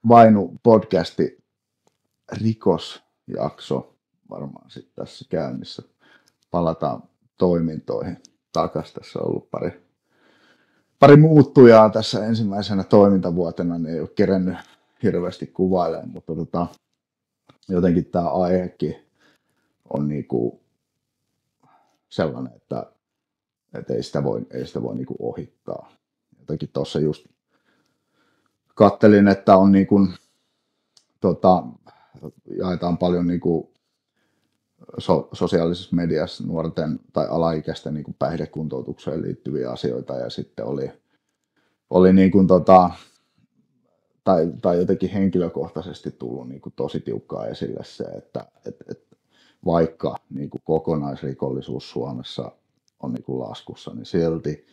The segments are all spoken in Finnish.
Vainu-podcasti rikosjakso varmaan sitten tässä käynnissä. Palataan toimintoihin takaisin. Tässä on ollut pari muuttujaa tässä ensimmäisenä toimintavuotena, niin ei ole kerennyt hirveästi kuvailemaan, mutta jotenkin tämä aihekin on niinku sellainen, että ei sitä voi niinku ohittaa. Jotenkin tuossa just kattelin, että on niinku, jaetaan paljon niinku sosiaalisessa mediassa nuorten tai alaikäisten niinku päihdekuntoutukseen liittyviä asioita, ja sitten oli niinku tai jotenkin henkilökohtaisesti tullut niinku tosi tiukkaa esille se, että vaikka niinku kokonaisrikollisuus Suomessa on niinku laskussa, niin silti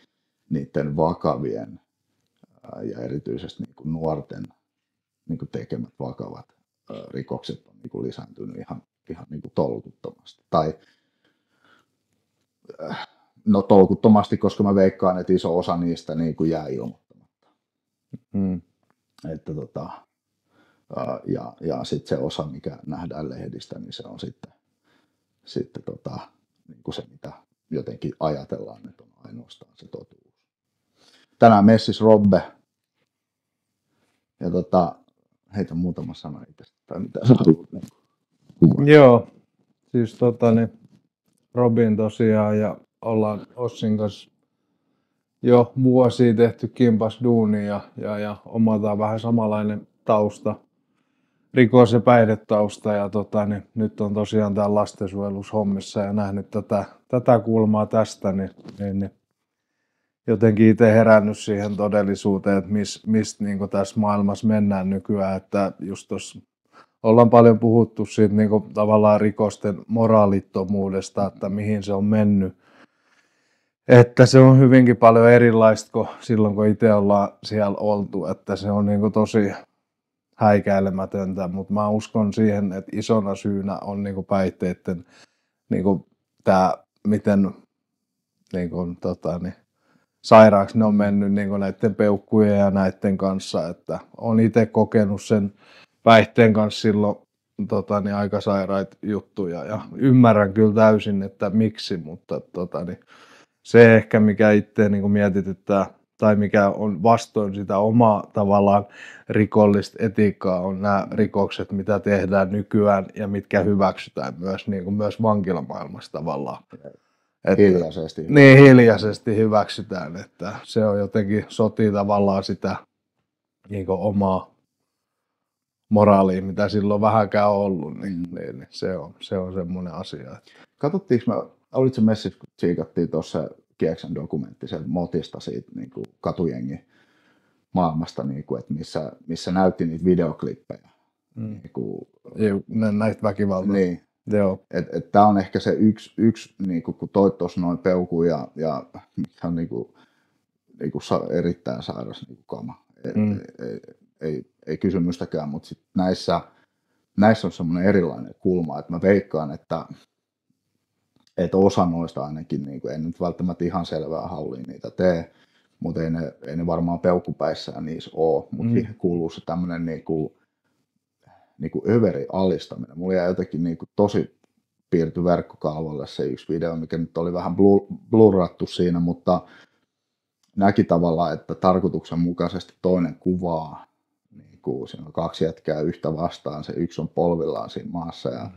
niiden vakavien ja erityisesti niinku nuorten niinku tekemät vakavat rikokset on niinku lisääntynyt ihan niinku tolkuttomasti. Tai no tolkuttomasti, koska mä veikkaan, että iso osa niistä niinku jää ilmoittamatta. Että ja sitten se osa, mikä nähdään lehdistä, niin se on sitten niinku se, mitä jotenkin ajatellaan, että on ainoastaan se totuus. Tänään messis Robbe. Ja heitä muutama sana itsestä, tai mitä sä haluat. Joo, siis Robin tosiaan, ja ollaan Ossin kanssa jo vuosia tehty kimpas duunia, ja omataan vähän samanlainen tausta, rikos- ja päihdetausta, ja nyt on tosiaan täällä lastensuojelushommissa ja nähnyt tätä kulmaa tästä, niin jotenkin itse herännyt siihen todellisuuteen, että mistä niin tässä maailmassa mennään nykyään, että just tuossa ollaan paljon puhuttu siitä niin tavallaan rikosten moraalittomuudesta, että mihin se on mennyt. Että se on hyvinkin paljon erilaista kuin silloin, kun itse ollaan siellä oltu, että se on niin tosi häikäilemätöntä, mutta mä uskon siihen, että isona syynä on niin päihteiden niin tämä, miten sairaaksi ne on mennyt niin näiden peukkujen ja näiden kanssa, että on itse kokenut sen päihteen kanssa silloin aika sairaita juttuja ja ymmärrän kyllä täysin, että miksi, mutta se ehkä mikä itse niin mietityttää tai mikä on vastoin sitä omaa tavallaan rikollista etiikkaa on nämä rikokset, mitä tehdään nykyään ja mitkä hyväksytään myös, niin kuin myös vankilamaailmassa tavallaan. Hiljaisesti. Niin, hiljaisesti hyväksytään, että se on jotenkin sotii tavallaan sitä niin omaa moraalia, mitä silloin vähänkään ollut, niin se on semmoinen asia. Katsottiinko olitko messissä, kun tsiikattiin tuossa Kieksan dokumentti sen Motista siitä niin kuin katujengi maailmasta, niin kuin, että missä näytti niitä videoklippejä. Niin kuin, näistä väkivaltaa. Niin. Joo. Tämä on ehkä se yksi niin kuin, kun toit tuossa noin peukku ja mikä on niin kuin erittäin sairas niin kuin kama. Ei kysymystäkään, mutta sit näissä on semmoinen erilainen kulma, että mä veikkaan, että osa noista ainakin, niin kuin, en nyt välttämättä ihan selvää haulia niitä tee, mutta ei ne varmaan peukkupäissään niissä ole, mutta siihen kuuluu se tämmöinen niin kuin överi alistaminen. Mulla jäi jotenkin niin kuin tosi piirty verkkokalvolle se yksi video, mikä nyt oli vähän blurrattu siinä, mutta näki tavallaan, että tarkoituksenmukaisesti toinen kuvaa, niin kuin siinä on kaksi jätkää yhtä vastaan, se yksi on polvillaan siinä maassa ja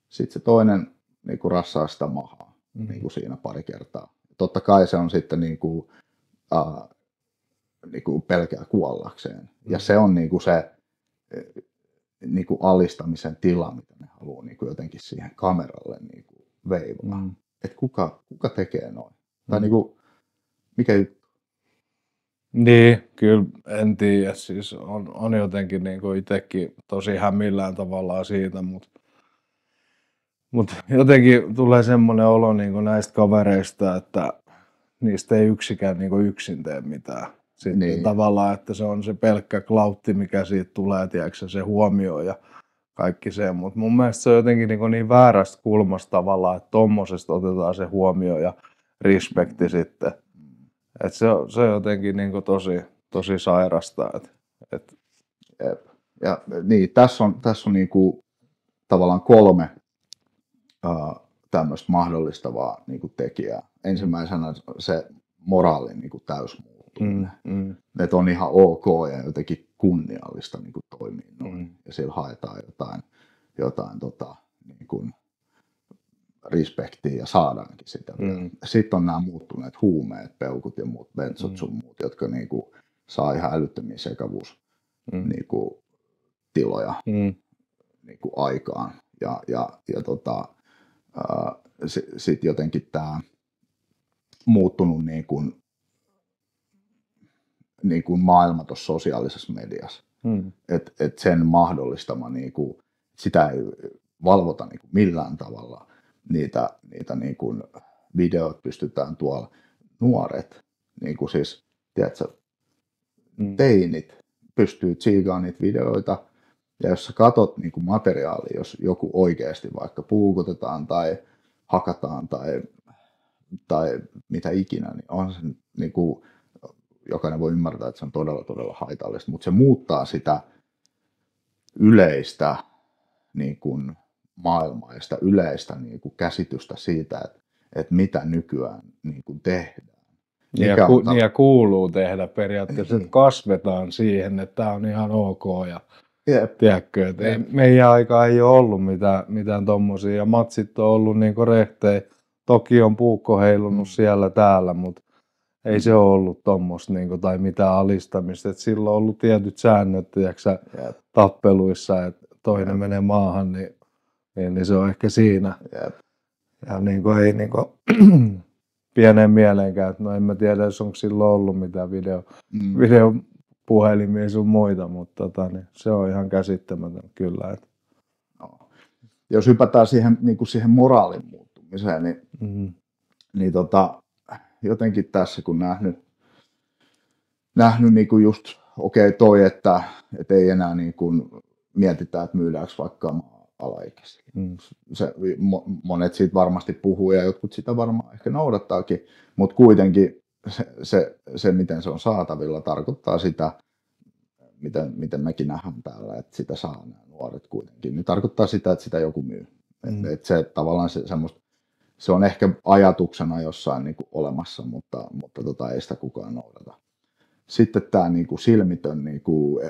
sitten se toinen niin kuin rassaa sitä mahaa niin kuin siinä pari kertaa. Totta kai se on sitten niin kuin pelkää kuollakseen. Ja se on niin kuin se niin kuin alistamisen tila, mitä ne haluaa niin kuin jotenkin siihen kameralle niin kuin veivaa. Että kuka tekee noin? Tai niin kuin, mikä juttu? Niin, kyllä en tiedä. Siis on jotenkin niin kuin itsekin tosi hämillään tavallaan siitä, mutta jotenkin tulee semmoinen olo niin kuin näistä kavereista, että niistä ei yksikään niin kuin yksin tee mitään. Sitten niin. Tavallaan, että se on se pelkkä klautti, mikä siitä tulee, tiedätkö, se huomio ja kaikki se. Mutta mun mielestä se on jotenkin niin väärästä kulmasta tavallaan, että tommosesta otetaan se huomio ja respekti sitten. Että se on jotenkin niin kuin tosi sairasta. Ja niin, tässä on niinku tavallaan 3 tämmöistä mahdollistavaa niinku tekijää. Ensimmäisenä se moraalin niinku täysmuuttuminen. Että on ihan ok ja jotenkin kunniallista niinku toimia noin. Ja sillä haetaan jotain niinku respektiä ja saadaankin sitä. Sitten on nämä muuttuneet huumeet, peukut ja muut, bensot sun muut, jotka niinku saa ihan älyttömiä niinku tiloja niinku aikaan. Ja sitten jotenkin tämä muuttunut niin kuin maailma tuossa sosiaalisessa mediassa. Et sen mahdollistama, sitä ei valvota millään tavalla. Niitä videot pystytään tuolla, nuoret, siis, tiedätkö, teinit pystyy tsiigaan niitä videoita. Ja jos sä katot materiaalia, jos joku oikeasti vaikka puukotetaan tai hakataan tai mitä ikinä, niin on se jokainen voi ymmärtää, että se on todella, todella haitallista, mutta se muuttaa sitä yleistä maailmaa ja sitä yleistä käsitystä siitä, että mitä nykyään tehdään. Ja kuuluu tehdä periaatteessa, että kasvetaan siihen, että tämä on ihan ok ja tiedätkö, että meidän aikaa ei ole ollut mitään tommosia ja matsit on ollut rehtejä. Toki on puukko heilunut siellä täällä, mutta ei se ole ollut tommoista tai mitään alistamista. Et silloin on ollut tietyt säännöt tiedätkö, tappeluissa, että toinen menee maahan, niin se on ehkä siinä. Ja ei pienen mieleenkään, että no en mä tiedä, jos onko silloin ollut mitään videopuhelimia sun muita, mutta se on ihan käsittämätön kyllä. No. Jos hypätään siihen moraalin muuttumiseen, niin jotenkin tässä kun nähnyt just toi, että ei enää mietitään, että myydäänkö vaikka alaikäisiä. Monet siitä varmasti puhuu ja jotkut sitä varmaan ehkä noudattaakin, mutta kuitenkin se, miten se on saatavilla, tarkoittaa sitä, miten mekin nähdään täällä, että sitä saa nämä nuoret kuitenkin, niin tarkoittaa sitä, että sitä joku myy. Että se tavallaan se on ehkä ajatuksena jossain olemassa, mutta ei sitä kukaan noudata. Sitten tämä silmitön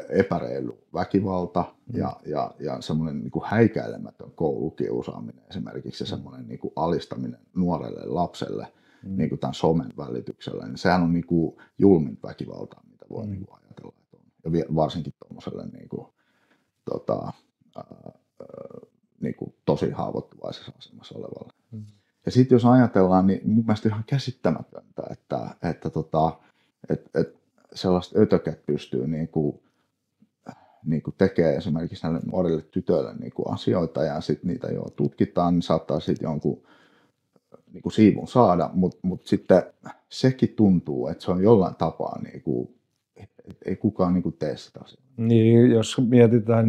epäreilu väkivalta ja semmoinen häikäilemätön koulukiusaaminen esimerkiksi ja semmoinen alistaminen nuorelle lapselle tämän somen välityksellä, niin sehän on julminta väkivaltaa, mitä voi ajatella. Ja varsinkin tuommoiselle tosi haavoittuvaisessa asemassa olevalle. Ja sitten jos ajatellaan, niin mun mielestä ihan käsittämätöntä, että sellaiset ötökät pystyy tekemään esimerkiksi näille nuorille tytöille asioita ja sitten niitä jo tutkitaan, niin saattaa sitten jonkun siivun saada, mutta sitten sekin tuntuu, että se on jollain tapaa, ei kukaan tee sitä asiaa. Niin, jos mietitään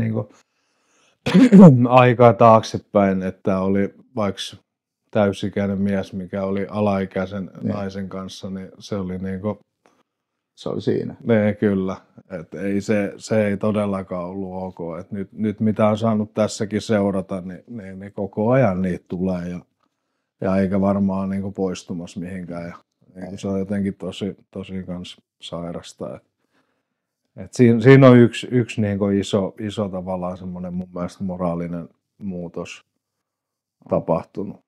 aikaa taaksepäin, että oli vaikka täysikäinen mies, mikä oli alaikäisen naisen kanssa, niin se oli se oli siinä. Ne, kyllä. Et ei se ei todellakaan ollut ok. Et nyt mitä on saanut tässäkin seurata, niin koko ajan niitä tulee ja eikä varmaan poistumassa mihinkään. Ja se on jotenkin tosi kans sairasta. Et siinä on yksi iso tavallaan semmoinen mun mielestä moraalinen muutos tapahtunut.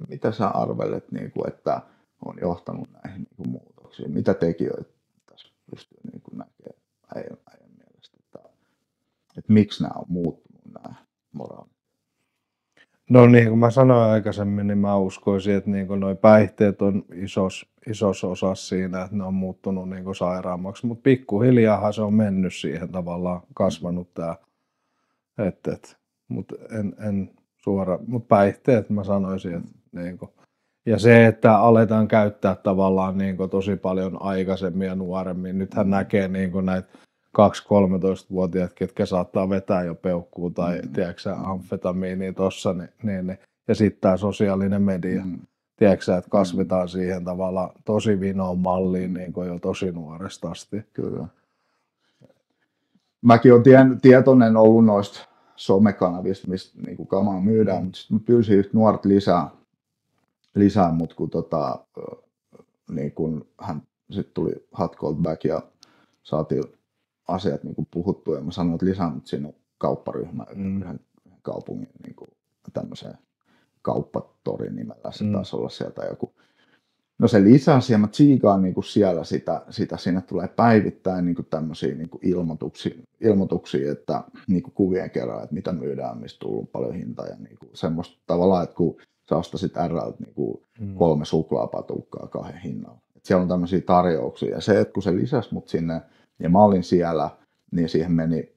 Mitä sä arvelet, että on johtanut näihin muutoksiin? Mitä tekijöitä tässä pystyy näkemään äijän mielestä? Että miksi nämä on muuttunut, nämä moraalit? No niin kuin mä sanoin aikaisemmin, niin mä uskoisin, että noi päihteet on isossa osassa siinä, että ne on muuttunut sairaammaksi. Mutta pikkuhiljaahan se on mennyt siihen tavallaan, kasvanut tää. Mutta mutta päihteet mä sanoisin, että ja se, että aletaan käyttää tavallaan tosi paljon aikaisemmin ja nuoremmin. Nythän näkee näitä 2-13-vuotiaat, ketkä saattaa vetää jo peukkuu tai tiedätkö, amfetamiinia tossa. Ja sitten tämä sosiaalinen media. Tiedätkö, että kasvetaan siihen tavallaan tosi vinoon malliin jo tosi nuoresta asti. Kyllä. mäkin olen tietoinen ollut noista somekanavista, mistä niin kamaa myydään, mutta sitten mä pyysin yhtä nuorta lisää mutta kun niin kun hän sitten tuli hot called back ja saatiin asiat niin kuin puhuttua ja mä sanoin, että lisää mut sinne kaupparyhmään yhden kaupungin niin kuin tämmöiseen kauppatori nimellä, se taisi olla sieltä joku. No se lisäsi ja mä tsiikaan niin kuin siellä sitä, sinne tulee päivittäin niin kuin tämmöisiä niin kuin ilmoituksia, että niin kuin kuvien kerran, että mitä myydään, mistä tullut paljon hintaa ja niin kuin semmoista tavallaan, että kun sä ostasit RL:ltä niin kuin 3 suklaapatukkaa 2 hinnalla. Et siellä on tämmöisiä tarjouksia ja se, että kun se lisäsi mut sinne ja mä olin siellä, niin siihen meni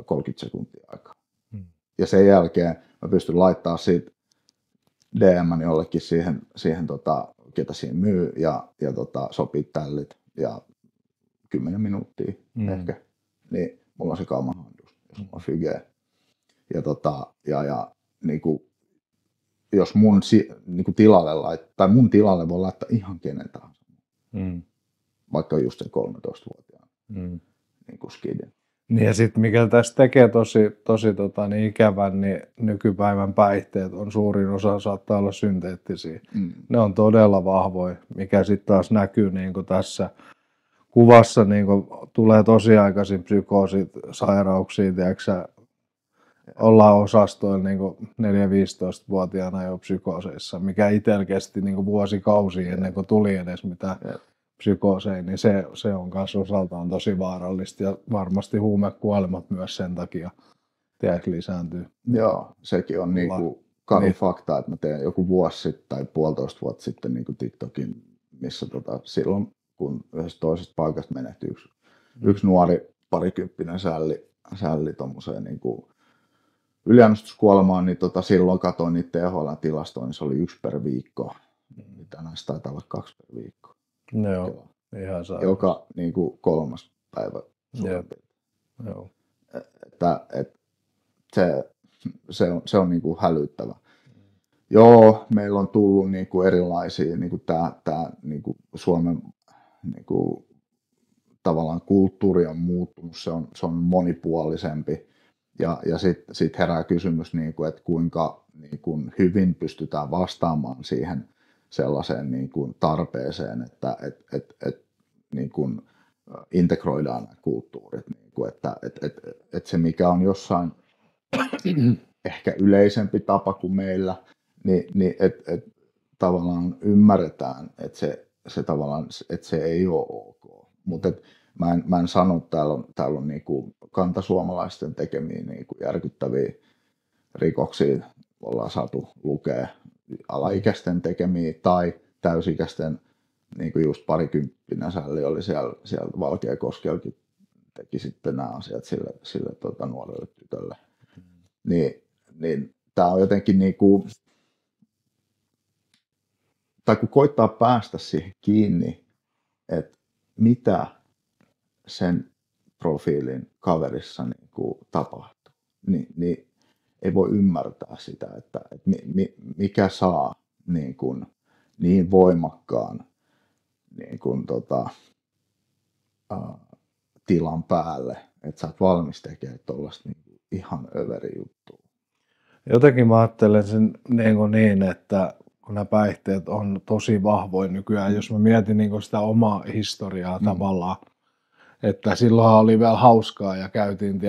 30 sekuntia aikaa. Ja sen jälkeen mä pystyn laittamaan siitä DM jollekin siihen ketä siinä myy ja sopii tällit ja 10 minuuttia ehkä, niin mulla on se kauma handus, jos mulla on Fyge. Ja niinku, jos mun niinku tilalle tai mun tilalle voi laittaa ihan kenen tahansa. Vaikka just sen 13-vuotiaan niinku skidin. Niin ja sitten mikä tässä tekee tosi niin ikävän, niin nykypäivän päihteet on suurin osa saattaa olla synteettisiä. Ne on todella vahvoja, mikä sitten taas näkyy niin kuin tässä kuvassa, niin kuin tulee tosiaikaisin psykoosit, sairauksia, tiedätkö, ollaan osastoilla niin 4-15-vuotiaana jo psykooseissa, mikä itsellä kesti niin vuosikausia ennen kuin tuli edes mitään psykooseja, niin se on myös osaltaan tosi vaarallista ja varmasti huumekuolemat myös sen takia lisääntyy. Joo, sekin on niinku karu fakta, että mä tein joku vuosi sitten tai 1,5 vuotta sitten niinku TikTokin, missä silloin kun yhdessä toisesta paikasta menehtyi yksi nuori parikymppinen sälli tommoseen niinku yliannostuskuolemaan, niin silloin katsoin niitä THL-tilastoja, niin se oli 1 per viikko. Tänään se taitaa olla 2 per viikko. Joo, ihan saa. Joka niinku 3. päivä suurin piirtein. Joo. Se on niinku hälyttävä. Joo, meillä on tullut niinku erilaisia, niinku tää niinku Suomen niinku tavallaan kulttuuri on muuttunut, se on monipuolisempi. Ja sit herää kysymys, niinku, että kuinka niinku hyvin pystytään vastaamaan siihen sellaiseen niinku tarpeeseen, että niinku integroidaan nämä kulttuurit. Niinku, että se mikä on jossain ehkä yleisempi tapa kuin meillä, niin että tavallaan ymmärretään, että se tavallaan, että se ei ole ok. Mutta mä en sano, että täällä on niinku kantasuomalaisten tekemiä niinku järkyttäviä rikoksia, ollaan saatu lukea alaikäisten tekemiä tai täysikäisten, niinku just parikymppinen sälli oli siellä Valkeakoskellakin teki sitten nämä asiat sille nuorelle tytölle. Niin tää on jotenkin niinku, tai kun koittaa päästä siihen kiinni, että mitä sen profiilin kaverissa niinku tapahtuu, niin ei voi ymmärtää sitä, että mikä saa niin voimakkaan tilan päälle, että sä oot valmis tekemään tuollaista ihan överi juttua. Jotenkin mä ajattelen sen niin, että kun nämä päihteet on tosi vahvoja nykyään, jos mä mietin niin sitä omaa historiaa tavallaan, että silloinhan oli vielä hauskaa ja käytiin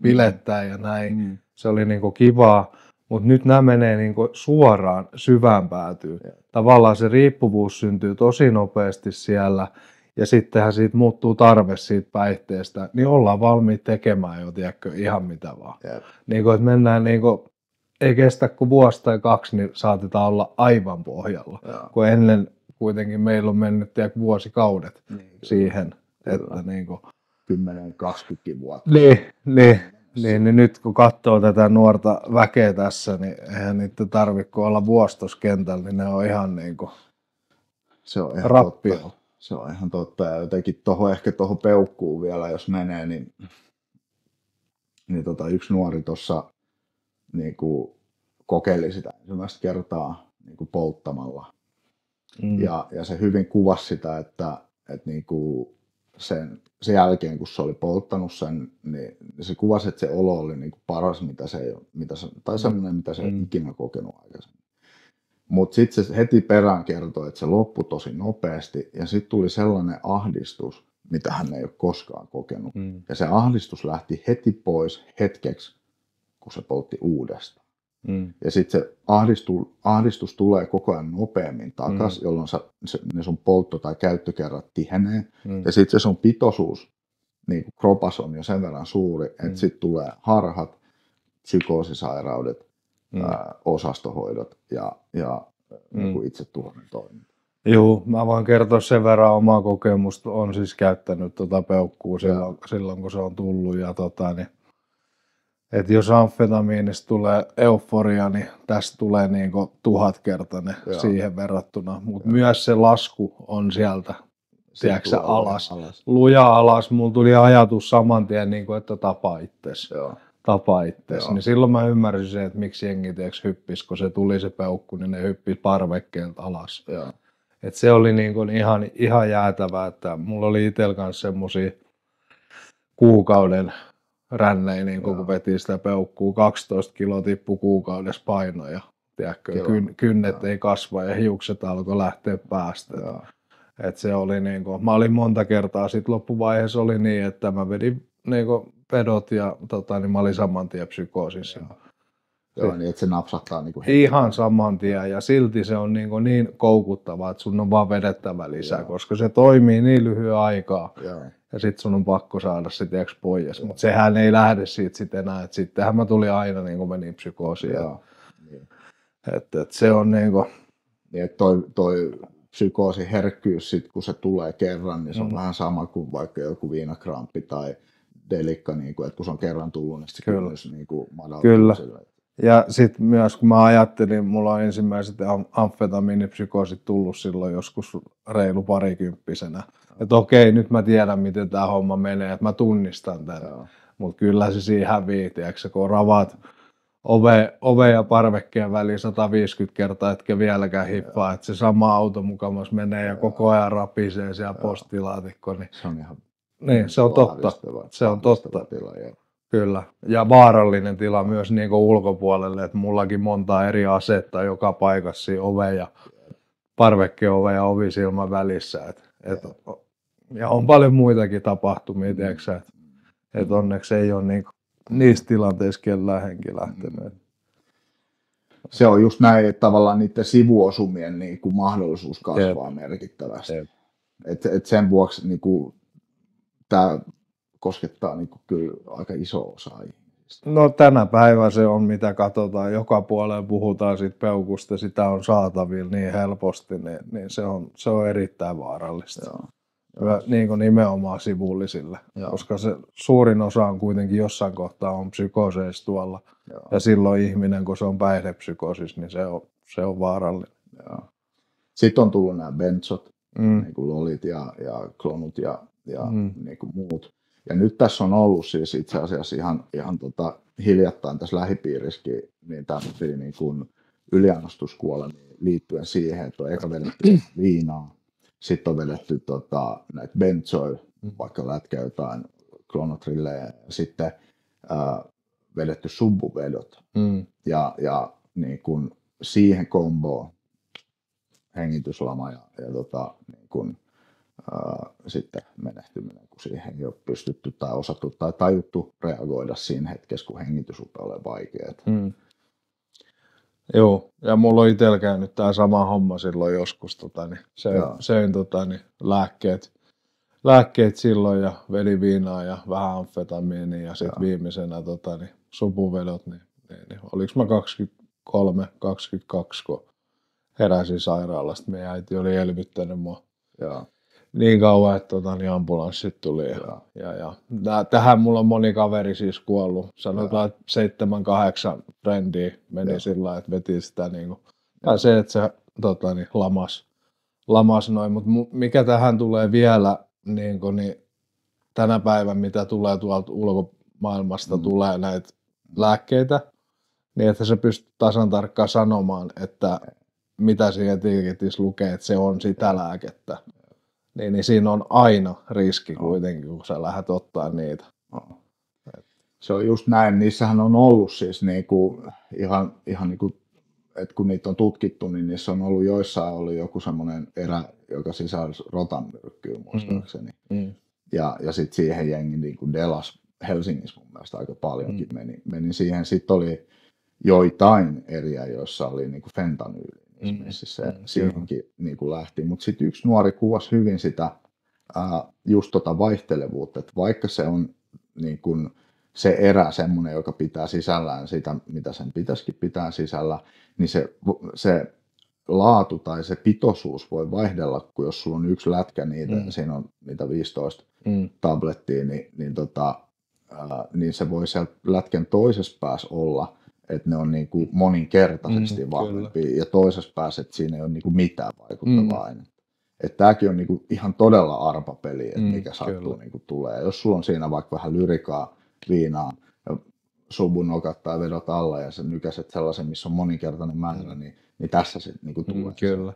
bilettää ja näin, se oli niin kivaa, mutta nyt nämä menee niin suoraan syvään päätyyn. Tavallaan se riippuvuus syntyy tosi nopeasti siellä ja sittenhän siitä muuttuu tarve siitä päihteestä, niin ollaan valmiit tekemään jo ihan mitä vaan. Niin kuin, että mennään ei kestä kuin vuosi tai 2, niin saatetaan olla aivan pohjalla. Kun ennen kuitenkin meillä on mennyt vuosikaudet siihen. Että 10-20 vuotta. Niin nyt kun katsoo tätä nuorta väkeä tässä, niin eihän niitä tarvitse olla vuosi tuossa kentällä, niin ne on ihan se on ihan rappio. Totta. Se on ihan totta. Ja jotenkin ehkä tuohon peukkuun vielä, jos menee, niin yksi nuori tuossa niinku kokeili sitä ensimmäistä kertaa niinku polttamalla. Ja se hyvin kuvasi sitä, että niinku sen jälkeen, kun se oli polttanut sen, niin se kuvasi, että se olo oli niin kuin paras, tai semmoinen, mitä se ei ikinä kokenut aikaisemmin. Mutta sitten se heti perään kertoi, että se loppui tosi nopeasti, ja sitten tuli sellainen ahdistus, mitä hän ei ole koskaan kokenut. Ja se ahdistus lähti heti pois hetkeksi, kun se poltti uudestaan. Ja sitten se ahdistus tulee koko ajan nopeammin takaisin, jolloin ne sun poltto- tai käyttökerrat tihenee. Ja sitten se sun pitoisuus niin kropas on jo sen verran suuri, että sitten tulee harhat, psykoosisairaudet, osastohoidot ja niin itsetuhoinen toiminta. Joo, mä voin kertoa sen verran omaa kokemusta. On siis käyttänyt peukkua silloin, kun se on tullut. Ja että jos amfetamiinista tulee euforia, niin tästä tulee niinku 1000-kertainen siihen verrattuna. Mutta myös se lasku on sieltä, tiedätkö, alas. Luja alas. Mulla tuli ajatus saman tien, niinku, että tapa itsesi. Niin silloin mä ymmärsin, että miksi jengi hyppisi, kun se tuli se peukku, niin ne hyppisi parvekkeelta alas. Et se oli niinku ihan jäätävää, että mulla oli itsellä kanssa semmosia kuukauden rännejä, niin kun veti sitä peukkuu, 12 kiloa tippu kuukaudessa painoja. Tiedätkö, kynnet ei kasva ja hiukset alkoi lähteä päästä. Et se oli niinku, mä olin monta kertaa, sit loppuvaiheessa oli niin, että mä vedin niinku pedot ja niin mä olin saman tien psykoosissa. Joo, niin että se napsahtaa niinku ihan saman tien ja silti se on niin koukuttavaa, että sun on vaan vedettävä lisää, koska se toimii niin lyhyen aikaa. Ja sit sun on pakko saada se pois. Mutta sehän ei lähde siitä sit enää. Et sittenhän mä tulin aina niin kun menin psykoosiin. Että se on niinku. Niin, että toi psykoosiherkkyys sit kun se tulee kerran, niin se on vähän sama kuin vaikka joku viinakramppi tai delikka, niin kuin, että kun se on kerran tullut, niin se kynnys niin madaltuu. Kyllä. Ja sitten myös kun mä ajattelin, mulla on ensimmäiset amfetamiinipsykoosit tullut silloin joskus reilu parikymppisenä. Että okei, nyt mä tiedän miten tää homma menee, että mä tunnistan tän. Mutta kyllä se siihen hävii, tiiäksä, kun ravaat ove ja parvekkeen väliin 150 kertaa, etkä vieläkään hippaa, että se sama auto mukamas menee ja koko ajan rapisee siellä postilaatikko. Niin se on ihan se on totta. Se on totta. Kyllä. Ja vaarallinen tila myös niin kuin ulkopuolelle, että mullakin monta eri asetta joka paikassa siinä ove ja parvekkeove ja ovisilman välissä. Ja on paljon muitakin tapahtumia, tiedätkö, että onneksi ei ole niin, niissä tilanteissa kellään henki lähtenyt. Se on just näin, että tavallaan niiden sivuosumien niin kuin mahdollisuus kasvaa merkittävästi. Et sen vuoksi niin kuin, tämä koskettaa niin kuin, kyllä aika iso osa ihmisistä. No tänä päivänä se on mitä katsotaan, joka puolella puhutaan siitä peukusta, sitä on saatavilla niin helposti, niin se on erittäin vaarallista. Niin kuin nimenomaan sivullisille, koska se suurin osa on kuitenkin jossain kohtaa on psykooseissa tuolla. Ja silloin ihminen, kun se on päihdepsykoosissa, niin se on vaarallinen. Sitten on tullut nämä benzot, niin kuin lolit ja klonut ja niin kuin muut. Ja nyt tässä on ollut siis itse asiassa ihan hiljattain tässä lähipiirissäkin niin tämmöisiä niin kuin yliannostuskuolemia liittyen siihen, että on eka vedetty viinaa, sitten on vedetty näitä benzoja, vaikka lätkä jotain klonotrilleja, ja sitten vedetty subbuvedot. Ja niin kuin siihen komboon hengityslama ja niin kuin, sitten menehtyminen, kun siihen ei ole pystytty tai osattu tai tajuttu reagoida siinä hetkessä, kun hengitys rupeaa olemaan vaikeaa. Joo, ja mulla on itsellä käynyt tämä sama homma silloin joskus, söin lääkkeet silloin ja vedin viinaa ja vähän amfetamiinia ja sitten viimeisenä supuvedot, niin oliko mä 23, 22, kun heräsin sairaalasta. Meidän äiti oli elvyttänyt mua niin kauan, että ambulanssit tuli. Ja tähän mulla on moni kaveri siis kuollut. Sanotaan, että 7-8 frendiä meni sillä lailla, että veti sitä niinku. Tai se, että se lamas noin. Mutta mikä tähän tulee vielä, niin tänä päivänä, mitä tulee tuolta ulkomaailmasta, tulee näitä lääkkeitä, niin että sä pystyt tasan tarkkaan sanomaan, että mitä siinä etiketissä lukee, että se on sitä lääkettä. niin siinä on aina riski kuitenkin, kun sä lähdet ottaa niitä. Se on just näin, niissähän on ollut siis niinku, ihan niinku, että kun niitä on tutkittu, niin niissä on ollut joissain ollut joku semmoinen erä, joka sisälsi rotanmyrkkyä muistaakseni. Ja sitten siihen jengi niinku delas Helsingissä mun mielestä aika paljonkin meni siihen. Sitten oli joitain eriä, joissa oli niinku fentanyyli. Se siihenkin niinku lähti. Mutta sitten yksi nuori kuvasi hyvin sitä just tota vaihtelevuutta, että vaikka se on niinku se erä semmoinen, joka pitää sisällään sitä, mitä sen pitäisikin pitää sisällä, niin se laatu tai se pitoisuus voi vaihdella, kun jos sulla on yksi lätkä niitä, siinä on niitä 15 tablettia, niin se voi siellä lätkän toisessa päässä olla, että ne on niin kuin moninkertaisesti vahvempia, ja toisessa päässä, että siinä ei ole niin kuin mitään vaikuttavaa ainetta. Että tämäkin on niin kuin ihan todella arpapeli, että mikä sattuu niin kuin tulee. Jos sulla on siinä vaikka vähän lyrikaa, viinaa, ja subun nokat tai vedot alla, ja sä nykäset sellaisen, missä on moninkertainen määrä, niin tässä se niin kuin tulee. Kyllä.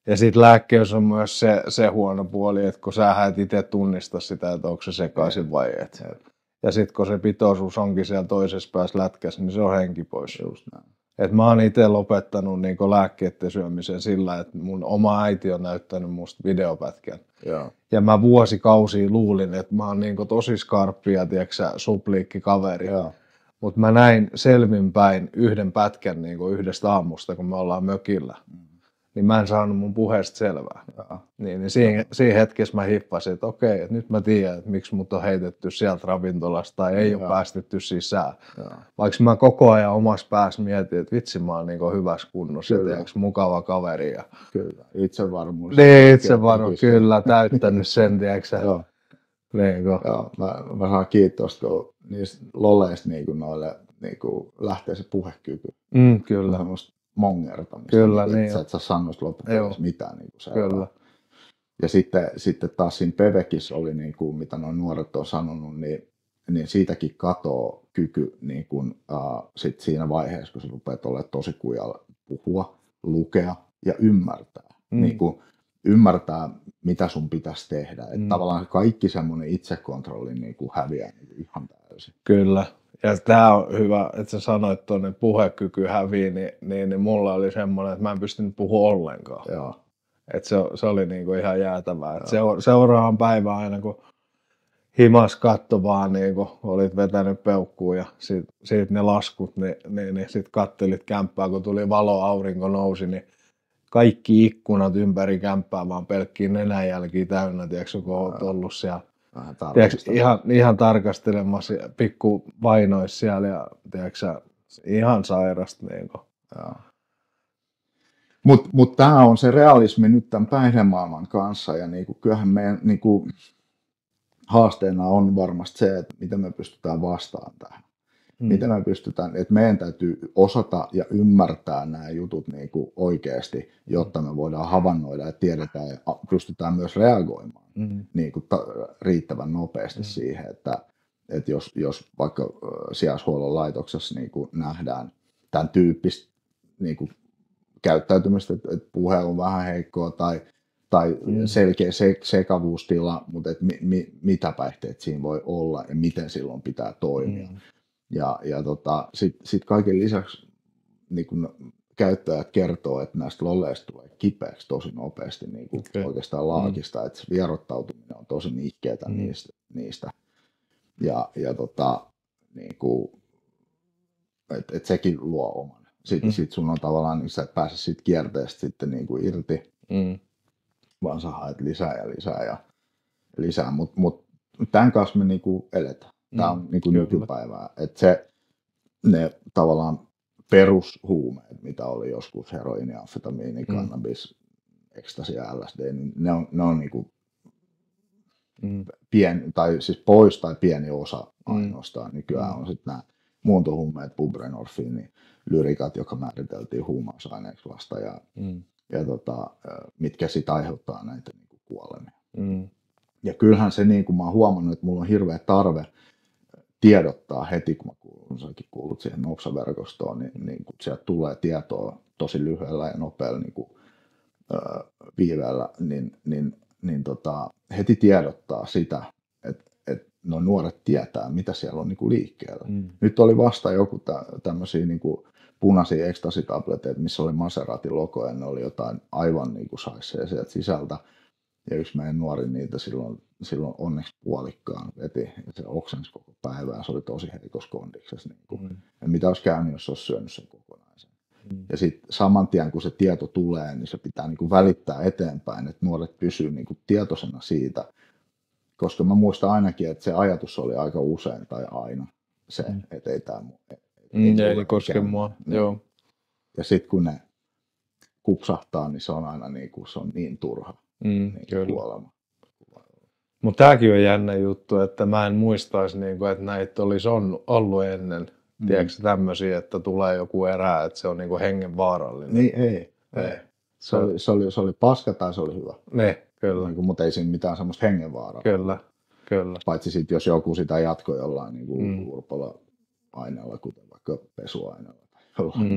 Ja sitten lääkkeessä on myös se huono puoli, että kun sä et itse tunnista sitä, että onko se sekaisin vai et. Ja sitten kun se pitoisuus onkin siellä toisessa päässä lätkässä, niin se on henki pois. Just näin. Et mä oon itse lopettanut niinku lääkkeiden syömisen sillä, että mun oma äiti on näyttänyt musta videopätkän. Ja mä vuosikausia luulin, että mä oon niinku tosi skarppi ja supliikki kaveri. Mutta mä näin selvinpäin yhden pätkän niinku yhdestä aamusta, kun me ollaan mökillä. Niin mä en saanut mun puheesta selvää. Niin siinä hetkessä mä hippasin, että okei, että nyt mä tiedän, että miksi mut on heitetty sieltä ravintolasta tai ei ole päästetty sisään. Vaikka mä koko ajan omassa päässä mietin, että vitsi mä oon niin hyvässä kunnossa, mukava kaveri. Ja... Kyllä, itsevarmuus. Niin, itsevarmuus, kyllä, täyttänyt sen, tiedätkö Joo. Mä saan kiitosta, kun niistä loleista noille lähtee se puhekyky. Kyllä. Mongertamista. Kyllä, niin. Sä et saa sanoista loppupeleissä mitään seuraa. Ja sitten taas siinä Pevekissä oli, mitä nuo nuoret on sanonut, niin siitäkin katoo kyky sit siinä vaiheessa, kun sä rupeat olemaan tosi kujalla puhua, lukea ja ymmärtää. Ymmärtää, mitä sun pitäisi tehdä. Että tavallaan kaikki semmoinen itsekontrolli häviää ihan täysin. Kyllä. Ja tämä on hyvä, että sä sanoit, että tuonne puhekyky hävii, niin mulla oli semmoinen, että mä en pystynyt puhua ollenkaan. Joo. Että se oli niinku ihan jäätävää. Että seuraavan päivän aina, kun himas katto vaan, niin olit vetänyt peukkuun ja siitä ne laskut, niin sit kattelit kämppää, kun tuli valo, aurinko nousi, niin kaikki ikkunat ympäri kämppää vaan pelkkiä nenänjälkiä täynnä, tiedätkö, kun olet ollut siellä. Ihan tarkastelemassa pikku vainoissa siellä ja tiedätkö, ihan sairasta. Niin Mutta tämä on se realismi nyt tämän päihdemaailman kanssa ja kyllähän meidän haasteena on varmasti se, että miten me pystytään vastaamaan tähän. Miten me pystytään, että meidän täytyy osata ja ymmärtää nämä jutut oikeasti, jotta me voidaan havainnoida ja tiedetään ja pystytään myös reagoimaan riittävän nopeasti siihen, että jos vaikka sijaishuollon laitoksessa nähdään tämän tyyppistä käyttäytymistä, että puhe on vähän heikkoa tai selkeä sekavuustila, mutta mitä päihteet siinä voi olla ja miten silloin pitää toimia. Ja sitten kaiken lisäksi käyttäjät kertoo, että näistä lolleista tulee kipeäksi tosi nopeasti oikeastaan laakista, että vierottautuminen on tosi nihkeetä niistä. Että sekin luo oman. Sitten sun on tavallaan, niin sä et pääse siitä kierteestä sitten irti, vaan sä haet lisää ja lisää ja lisää. Mut tämän kanssa me eletään. Tämä on nykypäivää. Että ne tavallaan perushuumeet, mitä oli joskus heroini, amfetamiini, kannabis, ekstasi ja LSD, niin ne on pieni, tai siis pois tai pieni osa ainoastaan. Nykyään on sitten nämä muuntohuumeet, buprenorfiini, lyrikat, joka määriteltiin huumausaineeksi vasta ja mitkä sitten aiheuttaa näitä kuolemia. Ja kyllähän se, mä oon huomannut, että mulla on hirveä tarve tiedottaa heti, kun mä kuulut siihen Nopsa-verkostoon, niin kun sieltä tulee tietoa tosi lyhyellä ja nopealla viiveellä, niin heti tiedottaa sitä, että nuo nuoret tietää, mitä siellä on niin kuin liikkeellä. Nyt oli vasta joku tämmöisiä niin kuin punaisia ekstasitabletteja, missä oli Maseratin logo ja ne oli jotain aivan niin kuin saisee sieltä sisältä. Ja yksi meidän nuori niitä silloin onneksi puolikkaan veti ja se oksensi koko päivää. Se oli tosi heikossa kondiksessa. Niin kuin. Ja mitä olisi käynyt, jos olisi syönyt sen kokonaisen. Ja sitten saman tien, kun se tieto tulee, niin se pitää niin kuin välittää eteenpäin, että nuoret pysyvät niin kuin tietoisena siitä. Koska mä muistan ainakin, että se ajatus oli aika usein tai aina se, että ei tämä ei koske mua. Joo. Ja sitten kun ne kupsahtaa, niin se on aina se on niin turha kuolema. Mutta tämäkin on jännä juttu, että mä en muistaisi, että näitä olisi ollut ennen. Tiedätkö tämmöisiä, että tulee joku erää, että se on hengenvaarallinen? Niin ei. Se oli paska tai se oli hyvä. Kyllä. Mutta ei siinä mitään semmoista hengenvaaraa. Kyllä. Paitsi sitten, jos joku sitä jatkoi jollain urpolla aineella, kuten vaikka pesuaineella.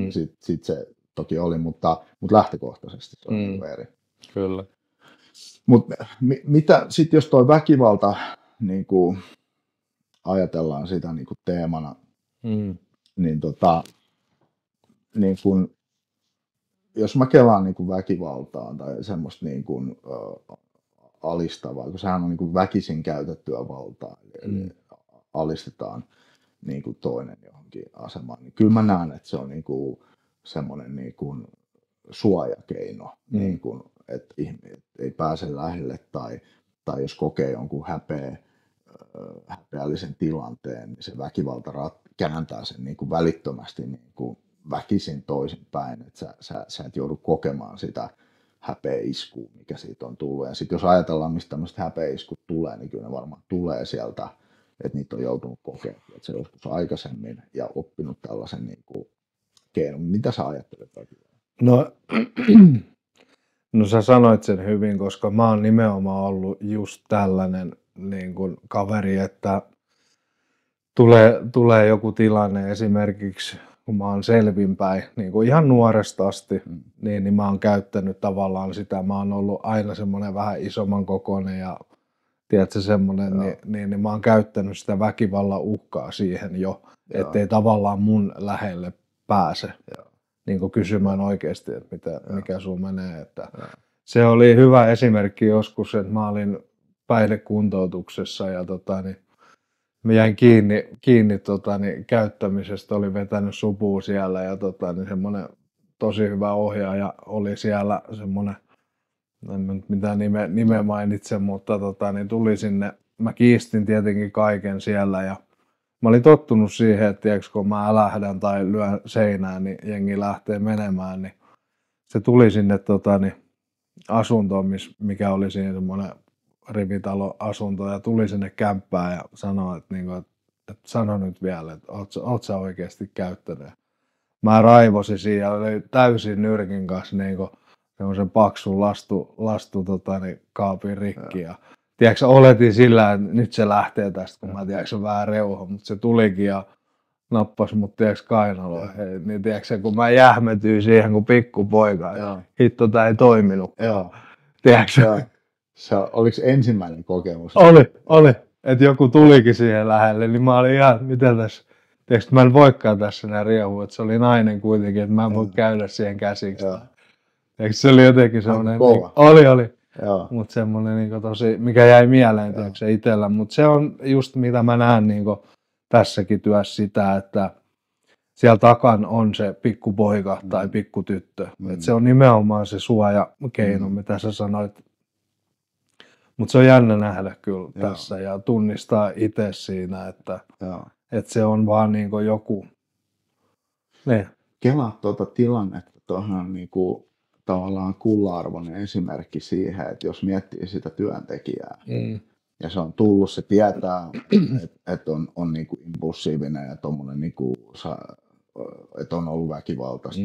Sitten se toki oli, mutta lähtökohtaisesti se on eri. Kyllä. Mutta mitä sitten, jos tuo väkivalta ajatellaan sitä teemana, niin jos mä kelaan väkivaltaan tai semmoista alistavaa, kun sehän on väkisin käytettyä valtaa, eli alistetaan toinen johonkin asemaan, niin kyllä mä näen, että se on semmoinen suojakeino, että ihmiset ei pääse lähelle tai jos kokee jonkun häpeällisen tilanteen, niin se väkivalta kääntää sen välittömästi väkisin toisinpäin, että sä et joudu kokemaan sitä häpeäiskua, mikä siitä on tullut. Ja sitten jos ajatellaan, mistä tämmöiset häpeäiskut tulee, niin kyllä ne varmaan tulee sieltä, että niitä on joutunut kokemaan, että se joskus aikaisemmin ja oppinut tällaisen keinon. Mitä sä ajattelet väkivaltaa? No sä sanoit sen hyvin, koska mä oon nimenomaan ollut just tällainen kaveri, että tulee joku tilanne esimerkiksi, kun mä oon selvinpäin, ihan nuoresta asti, niin mä oon käyttänyt tavallaan sitä. Mä oon ollut aina semmoinen vähän isomman kokoinen ja tiedätkö semmoinen, niin mä oon käyttänyt sitä väkivallan uhkaa siihen jo, ettei tavallaan mun lähelle pääse. Kysymään oikeasti, että mikä sulla menee. Että se oli hyvä esimerkki joskus, että mä olin päihdekuntoutuksessa ja mä jäin kiinni käyttämisestä, olin vetänyt supua siellä ja semmoinen tosi hyvä ohjaaja oli siellä semmoinen, en nyt mitään nimeä mainitse, mutta tuli sinne, mä kiistin tietenkin kaiken siellä ja mä olin tottunut siihen, että tiiäks, kun mä älähdän tai lyön seinään, niin jengi lähtee menemään, niin se tuli sinne asuntoon, mikä oli siinä semmoinen rivitalo-asunto, ja tuli sinne kämppään ja sanoi, että sano nyt vielä, että oot sä oikeasti käyttänyt. Mä raivosin siinä, oli täysin nyrkin kanssa semmoisen paksun lastu kaapin rikki. Ja tiedätkö, oletin sillä, että nyt se lähtee tästä, kun mä tiedätkö, vähän reuho, mutta se tulikin ja nappasi mut kainaloon. Niin tiedätkö, kun mä jähmetyin siihen kuin pikkupoika, hitto tää ei toiminut. Tiedätkö? Oliko ensimmäinen kokemus? Oli. Että joku tulikin siihen lähelle, niin mä olin ihan, mitä tässä, tiedätkö, mä en voikaan tässä enää riehua, että se oli nainen kuitenkin, että mä en voi käydä siihen käsiksi. Tiedätkö, se oli jotenkin semmoinen, oli. Mutta semmoinen tosi, mikä jäi mieleen tiedätkö, itsellä, mutta se on just mitä mä näen tässäkin työssä sitä, että siellä takan on se pikkupoika tai pikkutyttö. Et se on nimenomaan se suojakeino, mitä sä sanoit. Mutta se on jännä nähdä kyllä tässä ja tunnistaa itse siinä, että se on vaan joku. Kelaa tuota tilannetta, tuohon on tavallaan kulla-arvoinen esimerkki siihen, että jos miettii sitä työntekijää ja se on tullut, se tietää, että on impulsiivinen ja tommoinen, että on ollut väkivaltaista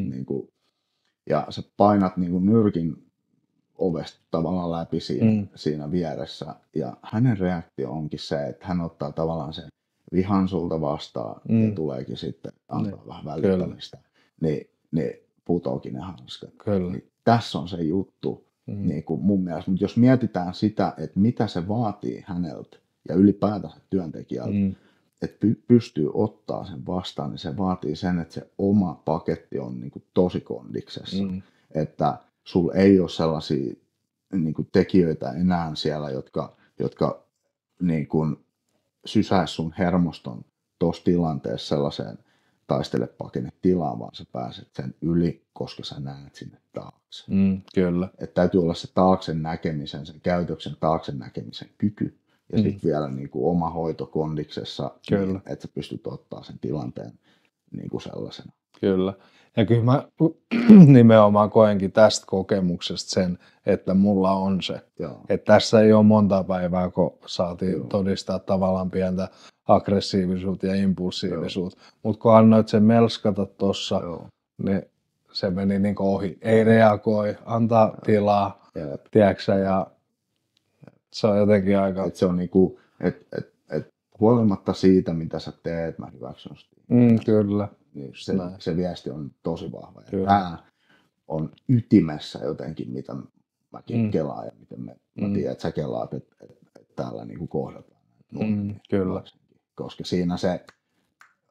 ja sä painat nyrkin ovesta tavallaan läpi siinä vieressä ja hänen reaktio onkin se, että hän ottaa tavallaan sen vihan sulta vastaan ja tuleekin sitten antaa vähän välittämistä, niin putoakin ne hanskat. Niin tässä on se juttu, niin kuin mun mielestä. Mutta jos mietitään sitä, että mitä se vaatii häneltä ja ylipäätänsä työntekijältä, että pystyy ottaa sen vastaan, niin se vaatii sen, että se oma paketti on niin kuin tosi kondiksessa. Että sulla ei ole sellaisia niin kuin tekijöitä enää siellä, jotka niin kuin sysäisi sun hermoston tuossa tilanteessa sellaiseen taistele-pakene-tilaan, vaan sä pääset sen yli, koska sä näet sinne taakse. Kyllä. Että täytyy olla se taaksen näkemisen, sen käytöksen taaksen näkemisen kyky. Ja sitten vielä niin kuin oma hoito kondiksessa, niin, että sä pystyt ottaa sen tilanteen niin kuin sellaisena. Kyllä. Ja kyllä mä nimenomaan koenkin tästä kokemuksesta sen, että mulla on se. Joo. Että tässä ei ole monta päivää, kun saatiin todistaa tavallaan pientä aggressiivisuutta ja impulsiivisuutta. Mutta kun annoit sen melskata tuossa, niin se meni niin ohi. Ei reagoi, antaa tilaa, tiedätkö, ja se on jotenkin aika... Et se on niinku, huolimatta siitä, mitä sä teet, mä hyväksyn sitä. Kyllä. Niin se viesti on tosi vahva. Ja tämä on ytimessä jotenkin, mitä mäkin kelaan ja miten mä tiedän, että sä kelaat, että täällä niinku kohdataan. Kyllä. Koska siinä se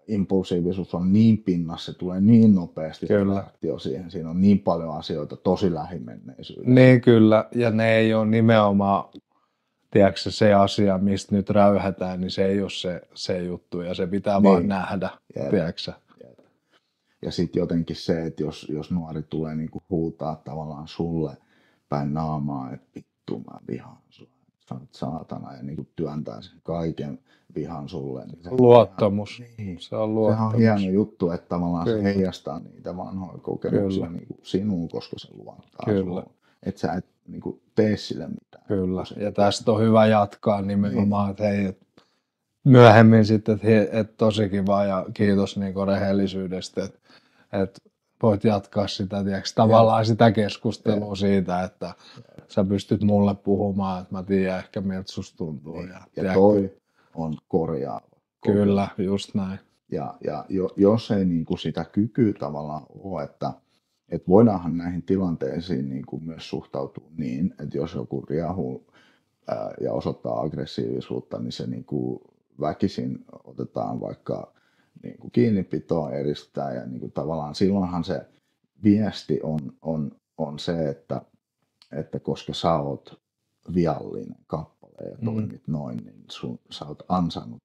impulsiivisuus on niin pinnassa, se tulee niin nopeasti reaktio siihen. Siinä on niin paljon asioita tosi lähimenneisyydessä. Niin kyllä, ja ne ei ole nimenomaan, tiedätkö, se asia, mistä nyt räyhätään, niin se ei ole se juttu, ja se pitää vaan nähdä, tiedätkö. Ja sitten jotenkin se, että jos nuori tulee niinku huutaa tavallaan sulle päin naamaa, että vittu mä vihaan sua, sä oot saatana, ja niinku työntää sen kaiken vihan sulle. Niin luottamus. Se on luottamus. Sehän on hieno juttu, että tavallaan se heijastaa niitä vanhoja kokemuksia niinku sinuun, koska se luottaa sulle. Että sä et niinku tee sille mitään. Kyllä, ja tästä on hyvä jatkaa nimenomaan, että hei, myöhemmin sitten, että tosi kiva ja kiitos niinku rehellisyydestä, että voit jatkaa sitä, tiedätkö, tavallaan sitä keskustelua siitä, että sä pystyt mulle puhumaan, että mä tiedän ehkä miltä susta tuntuu. Ja toi on korjaava. Kyllä, just näin. Ja jos ei niinku sitä kykyä tavallaan ole, että voidaanhan näihin tilanteisiin niinku myös suhtautua niin, että jos joku riahuu ja osoittaa aggressiivisuutta, niin se niinku väkisin otetaan vaikka niinku kiinnipitoon, eristetään ja niinku tavallaan silloinhan se viesti on se, että koska sä oot viallinen kappale ja toimit noin, niin sä oot ansainnut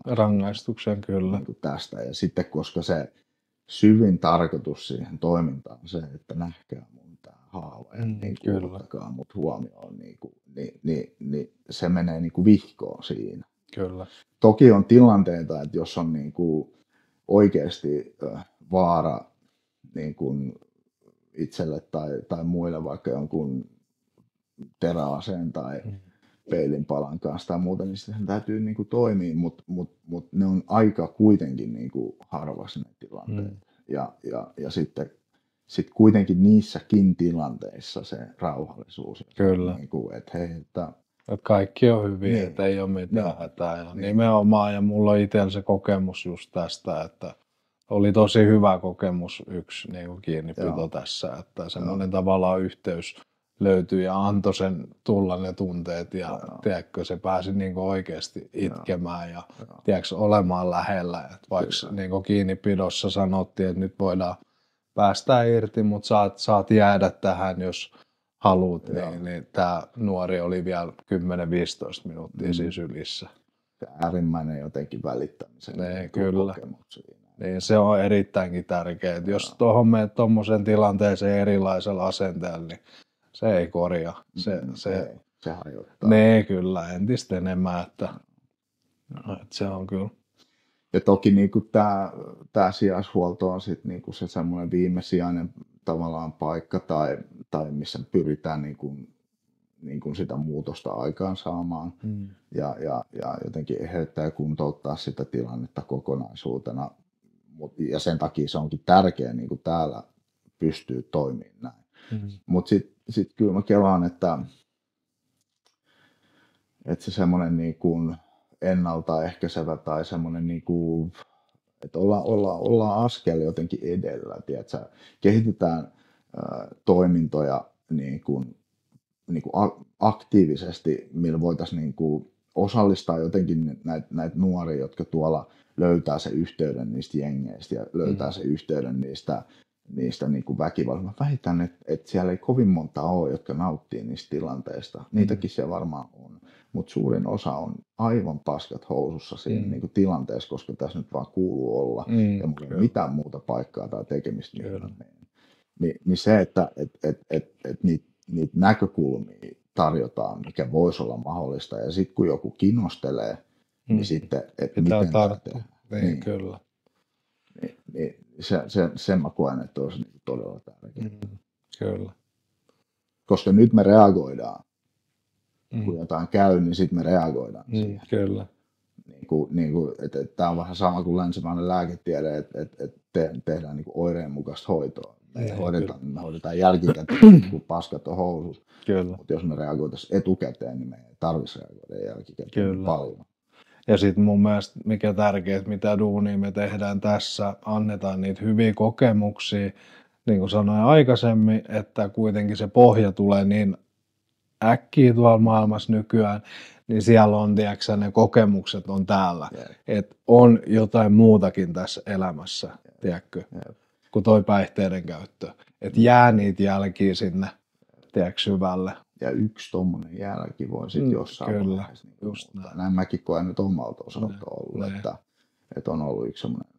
rangaistuksen kyllä. Niin tästä. Ja sitten koska se syvin tarkoitus siihen toimintaan on se, että nähkää mun tää haava ja niin ottakaa mut huomioon, niin se menee niinku vihkoon siinä. Kyllä. Toki on tilanteita, että jos on niinku oikeasti vaara niinku itselle tai muille vaikka jonkun teräaseen tai peilinpalan kanssa tai muuta, niin sitten täytyy niinku toimia, mutta ne on aika kuitenkin niinku harvassa ne tilanteet. Ja sitten kuitenkin niissäkin tilanteissa se rauhallisuus. Kyllä. Niinku, että hei, että kaikki on hyvin, että ei ole mitään hätää. Ja nimenomaan, ja mulla on itsellä se kokemus just tästä, että oli tosi hyvä kokemus yksi niin kuin kiinnipito tässä, että semmoinen tavallaan yhteys löytyi ja antoi sen tulla ne tunteet ja tiedätkö, se pääsi niin kuin oikeasti itkemään ja tiedätkö, olemaan lähellä. Että vaikka niin kuin kiinnipidossa sanottiin, että nyt voidaan päästää irti, mutta saat jäädä tähän, jos haluat, niin tämä nuori oli vielä 10-15 minuuttia siis ylissä. Se äärimmäinen jotenkin välittämisen kokemus. Niin se on erittäinkin tärkeää. Jos tuohon menet tuommoisen tilanteeseen erilaisella asenteella, niin se ei korjaa. Se hajottaa. Nee, kyllä, entistä enemmän, että se on kyllä. Ja toki niinku tämä sijaishuolto on sitten niinku se semmoinen viimesijainen tavallaan paikka tai missä pyritään niinku sitä muutosta aikaan saamaan ja jotenkin eheyttää ja kuntouttaa sitä tilannetta kokonaisuutena. Ja sen takia se onkin tärkeää niinku täällä pystyy toimimaan näin. Mutta sitten kyllä mä kelaan, että se semmoinen niinku ennaltaehkäisevä tai semmoinen, niinku, että ollaan askel jotenkin edellä. Tiedätkö? Kehitetään toimintoja niinku niin kuin aktiivisesti, millä voitaisiin niin kuin osallistaa jotenkin näitä nuoria, jotka tuolla löytää se yhteyden niistä jengeistä ja löytää se yhteyden niistä niin kuin väkivallista. Mä väitän, että siellä ei kovin monta ole, jotka nauttii niistä tilanteista. Niitäkin siellä varmaan on, mutta suurin osa on aivan paskat housussa siinä niin kuin tilanteessa, koska tässä nyt vaan kuuluu olla ja mulla ei ole mitään muuta paikkaa tai tekemistä. Niin se, että niitä näkökulmia tarjotaan, mikä voisi olla mahdollista, ja sitten kun joku kinnostelee, niin sitten, että miten tarttua. Niin, kyllä. Niin sen mä koen, että olisi niin todella tärkeää. Kyllä. Koska nyt me reagoidaan. Kun jotain käy, niin sitten me reagoidaan siihen. Kyllä. Tämä on vähän sama kuin länsimainen lääketiede, että tehdään niin kuin oireen mukaista hoitoa. Me hoidetaan jälkikäteen, kun paskat on housussa. Mutta jos me reagoitaisiin etukäteen, niin me ei tarvitsisi reagoida jälkikäteen paljon. Ja sitten mun mielestä mikä tärkeää, mitä duunia me tehdään tässä, annetaan niitä hyviä kokemuksia, niin kuin sanoin aikaisemmin, että kuitenkin se pohja tulee niin äkkiä tuolla maailmassa nykyään, niin siellä on, tiedätkö, ne kokemukset on täällä. Että on jotain muutakin tässä elämässä, tiedätkö, kuin toi päihteiden käyttö. Että jää niitä jälkiä sinne, tiedätkö, syvälle. Ja yksi tommonen jälki voi sitten jossain vaiheessa. Näin mäkin koen nyt omalta osalta ollut, että on ollut yksi semmoinen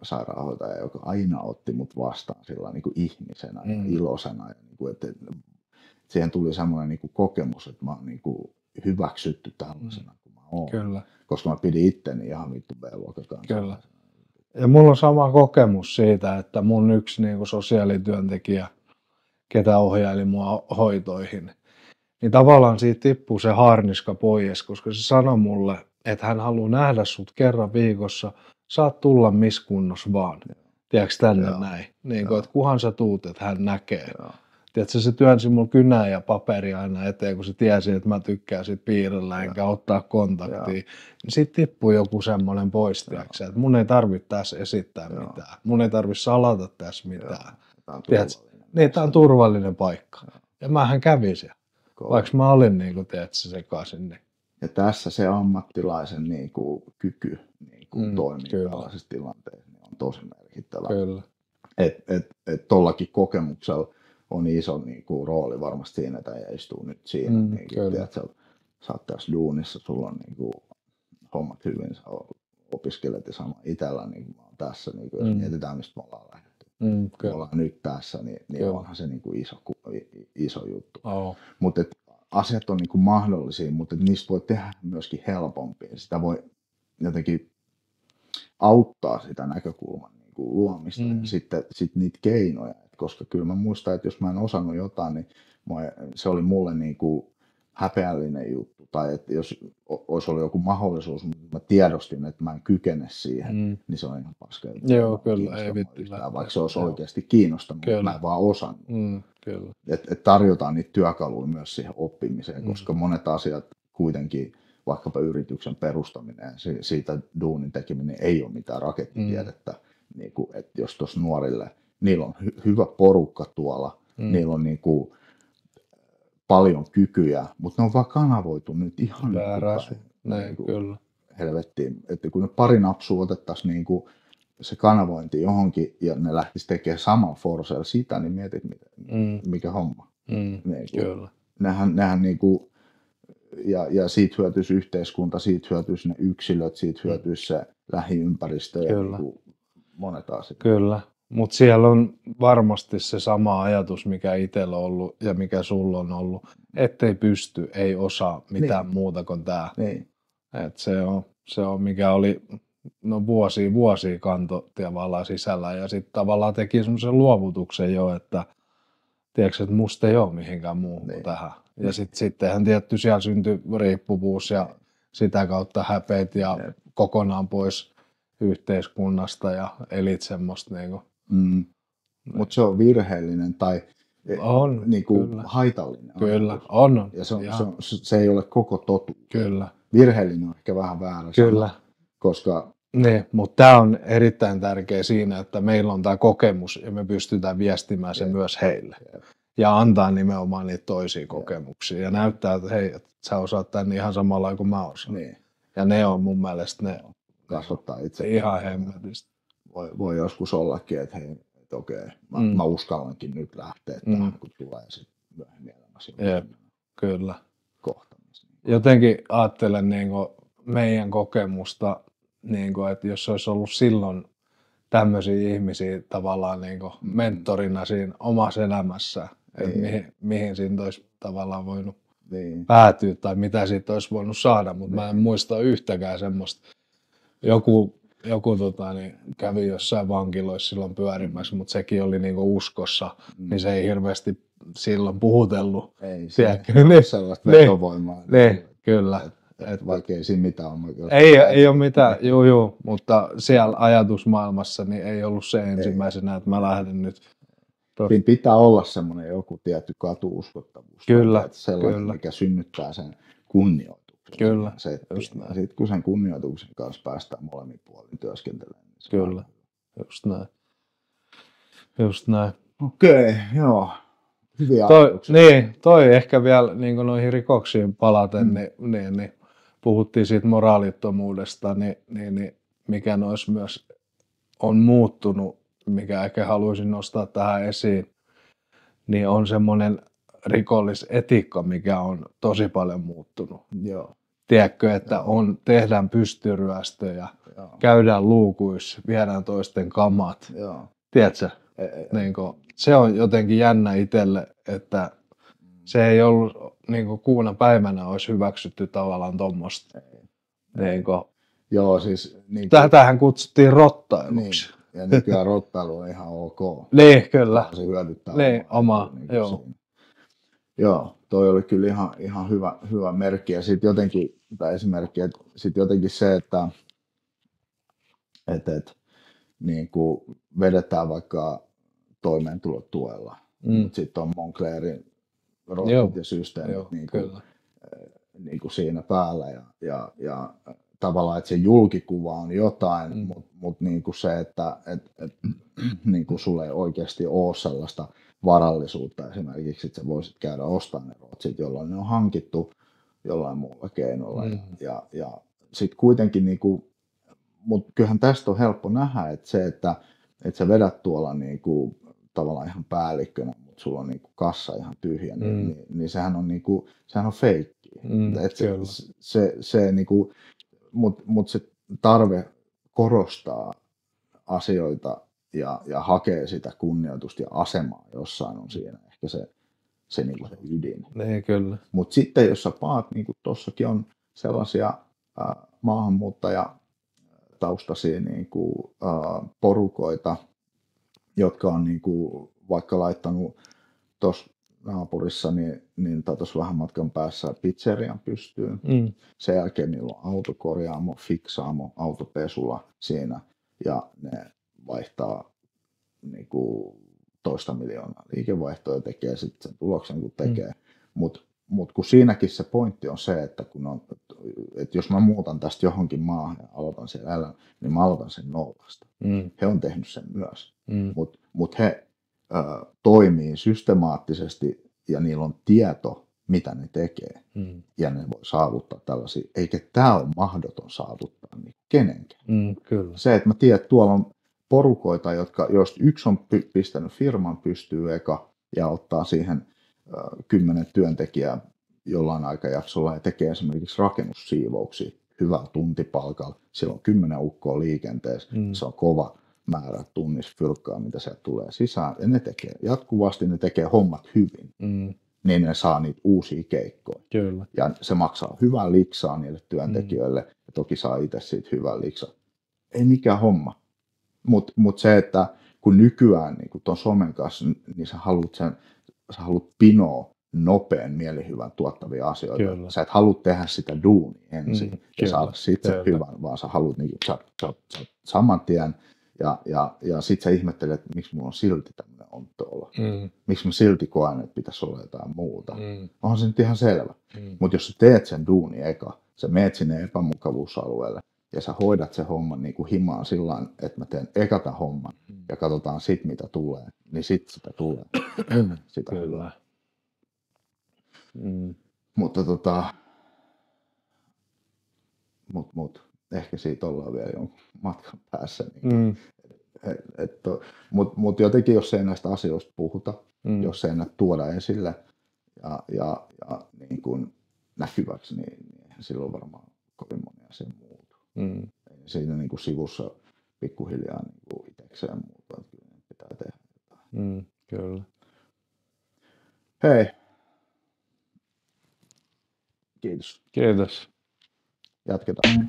sairaanhoitaja, joka aina otti mut vastaan sillä niin kuin ihmisenä ja iloisena. Ja niin kuin, että siihen tuli semmoinen niin kuin kokemus, että mä oon niin kuin hyväksytty tällaisena kuin mä oon. Kyllä. Koska mä pidin itteni ihan vittu B-luokan kanssa. Kyllä. Ja mulla on sama kokemus siitä, että mun yksi niin kuin sosiaalityöntekijä, ketä ohjaili mua hoitoihin, niin tavallaan siitä tippuu se harniska pois, koska se sanoi mulle, että hän haluaa nähdä sut kerran viikossa, saat tulla missä kunnossa vaan. Tiedätkö tänne näin? Niin kuin, että kunhan sä tuut, että hän näkee. Tiedätkö, se työnsi mulla kynää ja paperia aina eteen, kun se tiesi, että mä tykkään sit piirrellä enkä ottaa kontaktia. Niin sit tippuu joku semmoinen pois, tiedätkö, että mun ei tarvitse tässä esittää mitään. Mun ei tarvitse salata tässä mitään. Tää on turvallinen paikka. Ja mähän kävin siellä. Vaikka mä olin niin kuin, tiedätkö, sekaisin. Niin. Ja tässä se ammattilaisen niin kuin, kyky niin kuin, toimia tällaisessa tilanteessa niin on tosi merkittävä. Kyllä. Tollakin kokemuksella on iso niin kuin, rooli varmasti siinä, että ei istuu nyt siinä. Niin kuin, tiedätkö, sä oot tässä duunissa, sulla on niin kuin, hommat hyvin, sä opiskelet ja sama itsellä, niin kuin mä oon tässä. Niin kuin, jos mietitään, mistä me ollaan lähdetty. Me ollaan nyt tässä, niin onhan se niin kuin, iso juttu. Mutta asiat on niin kuin mahdollisia, mutta niistä voi tehdä myöskin helpompia. Sitä voi jotenkin auttaa sitä näkökulman niin kuin luomista ja sitten niitä keinoja. Koska kyllä mä muistan, että jos mä en osannut jotain, niin se oli mulle niin kuin häpeällinen juttu. Tai että jos olisi ollut joku mahdollisuus, mutta mä tiedostin, että mä en kykene siihen, niin se on ihan paska. Joo, kyllä. Ei vaikka se olisi oikeasti kiinnostanut, mutta mä en vaan osannut. Että tarjotaan niitä työkaluja myös siihen oppimiseen, koska monet asiat kuitenkin, vaikkapa yrityksen perustaminen, siitä duunin tekeminen ei ole mitään rakettitiedettä. Niin kuin, että jos tuossa nuorille, niillä on hyvä porukka tuolla, niillä on niin kuin paljon kykyjä, mutta ne on vaan kanavoitu nyt ihan niin kuin helvettiin. Että kun ne pari napsua otettaisiin niin kuin se kanavointi johonkin ja ne lähtisi tekemään samalla forceella sitä, niin mietit, mikä homma. Niin kyllä. Nehän niin kuin, ja siitä hyötyisi yhteiskunta, siitä hyötyisi ne yksilöt, siitä hyötyisi se lähiympäristö ja niin kuin monet asiat. Kyllä. Mutta siellä on varmasti se sama ajatus, mikä itsellä on ollut ja mikä sulla on ollut, ettei pysty, ei osaa mitään muuta kuin tämä. Et se on mikä oli vuosia kanto tavallaan sisällä ja sitten tavallaan teki semmoisen luovutuksen jo, että tiedätkö, että musta ei ole mihinkään muuhun kuin tähän. Ja sittenhän tietty siellä syntyi riippuvuus ja sitä kautta häpeät ja kokonaan pois yhteiskunnasta ja elit semmoista niinku. Mutta se on virheellinen tai niinku haitallinen. Kyllä, on. Ja se ei ole koko totuus. Kyllä. Virheellinen on ehkä vähän väärä sana, koska... Niin, mutta tämä on erittäin tärkeä siinä, että meillä on tämä kokemus ja me pystytään viestimään se myös heille. ja antaa nimenomaan niitä toisia kokemuksia ja näyttää, että hei, että sä osaat tän ihan samalla lailla kuin mä osaan. Niin. Ja ne on mun mielestä ne Kasvattaa itse. ihan hemmetistä. Voi joskus ollakin, että hei, että okei, mä uskallankin nyt lähteä tähän, kun tulee sitten myöhemmin elämässä. Jep, kyllä. Kohtaamista. Jotenkin ajattelen niin kuin meidän kokemusta, niin kuin, että jos olisi ollut silloin tämmöisiä ihmisiä tavallaan niin kuin mentorina siinä omassa elämässä, että mihin siinä olisi tavallaan voinut päätyä tai mitä siitä olisi voinut saada, mutta mä en muista yhtäkään semmoista. Joku kävi jossain vankiloissa silloin pyörimässä, mutta sekin oli niinku uskossa, niin se ei hirveästi silloin puhutellut. Ei se ole sellaista vetovoimaa. Kyllä. Vaikka ei siinä mitään ole. Ei ole mitään, juu, mutta siellä ajatusmaailmassa niin ei ollut se ensimmäisenä, että mä lähden nyt. Siinä pitää olla semmoinen joku tietty katuuskottavuus. Kyllä, sellainen, mikä synnyttää sen kunnioituksen. Kyllä. Sitten kun sen kunnioituksen kanssa päästään molemmin puolin työskentelemään. Niin kyllä, just näin. Okei, joo. Hyviä ajatuksia. Toi ehkä vielä niin noihin rikoksiin palaten, niin puhuttiin siitä moraalittomuudesta, niin mikä noissa myös on muuttunut, mikä ehkä haluaisin nostaa tähän esiin, niin on semmoinen rikollisetiikka, mikä on tosi paljon muuttunut. Joo. Tiedätkö, että tehdään pystyryöstöjä, käydään luukuissa, viedään toisten kamat. Joo. Tiedätkö? Se on jotenkin jännä itselle, että se ei ollut kuuna päivänä olisi hyväksytty tavallaan tuommoista. Joo, siis... Tätähän kutsuttiin rottailuksi. Niin. Ja nykyään rottailu on ihan ok. Niin, kyllä. Se hyödyttää omaa. Joo. Joo, toi oli kyllä ihan hyvä merkki. Ja sitten jotenkin, tai esimerkki, että sitten jotenkin se, että niin kuin vedetään vaikka toimeentulotuella. Sitten on Monclerin rotit ja systeemit niin kuin siinä päällä. Ja tavallaan, että se julkikuva on jotain, mutta niin kuin se, että niin kuin sulla ei oikeasti ole sellaista varallisuutta esimerkiksi, että sä voisit käydä ostamaan ne rotsit, jolloin ne on hankittu jollain muulla keinolla. Ja sitten kuitenkin, niin kuin, mutta kyllähän tästä on helppo nähdä, että se, että sä vedät tuolla niin kuin, tavallaan ihan päällikkönä, mutta sulla on niin kuin kassa ihan tyhjä, niin sehän on, niin kuin, sehän on feikki. Se niin kuin, mutta se tarve korostaa asioita ja hakee sitä kunnioitusta ja asemaa jossain on siinä ehkä se niin kuin se ydin. Kyllä. Mutta sitten jos sä paat, niin kuin tuossakin on sellaisia maahanmuuttajataustaisia niin kuin, porukoita, jotka on niin kuin, vaikka laittanut tuossa naapurissa, niin tuossa vähän matkan päässä pizzerian pystyyn. Sen jälkeen niillä on autokorjaamo, fiksaamo, autopesula siinä ja ne vaihtaa niin kuin 200 000 liikevaihtoa ja tekee sitten sen tuloksen, kun tekee. Mutta kun siinäkin se pointti on se, että että jos mä muutan tästä johonkin maahan ja aloitan siellä elämän, niin mä aloitan sen nollasta. He on tehnyt sen myös. Mutta he toimii systemaattisesti ja niillä on tieto, mitä ne tekee. Ja ne voi saavuttaa tällaisia. Eikä tämä ole mahdoton saavuttaa niin kenenkään. Kyllä. Se, että mä tiedän, että tuolla on porukoita, jos yksi on pistänyt firman pystyyn eka ja ottaa siihen 10 työntekijää jollain aikajaksolla ja tekee esimerkiksi rakennussiivouksia hyvällä tuntipalkalla. Siellä on 10 ukkoa liikenteessä. Se on kova määrä tunnissa fyrkkaa, mitä sieltä tulee sisään. Ja ne tekee jatkuvasti, ne tekee hommat hyvin. Niin ne saa niitä uusia keikkoja. Kyllä. Ja se maksaa hyvää liksaa niille työntekijöille. Ja toki saa itse siitä hyvää liksaa. Ei mikään homma. Mut se, että kun nykyään niin kun ton somen kanssa, niin sä haluat pinoa nopean mielihyvän tuottavia asioita. Kyllä. Sä et halua tehdä sitä duunia ensin ja saada sitten hyvän, vaan sä haluat niin saman tien. Ja sit sä ihmettelet, että miksi mulla on silti tämmöinen ontto olo. Miksi mä silti koen, että pitäisi olla jotain muuta. Onhan se nyt ihan selvä. Mutta jos sä teet sen duuni eka, sä meet sinne epämukavuusalueelle ja sä hoidat se homman niin kuin himaan sillä että mä teen ekata homman ja katsotaan sit mitä tulee, niin sit sitä tulee. Sitä Kyllä. Mutta ehkä siitä ollaan vielä jonkun matkan päässä. Niin mutta jotenkin, jos ei näistä asioista puhuta, jos ei näitä tuoda esille ja niin kuin näkyväksi, niin eihän silloin varmaan kovin moni asia muutu. Siinä niin kuin sivussa pikkuhiljaa niin kuin itsekseen muuta, että kyllä pitää tehdä jotain. Kyllä. Hei. Kiitos. Kiitos. Jatketaan.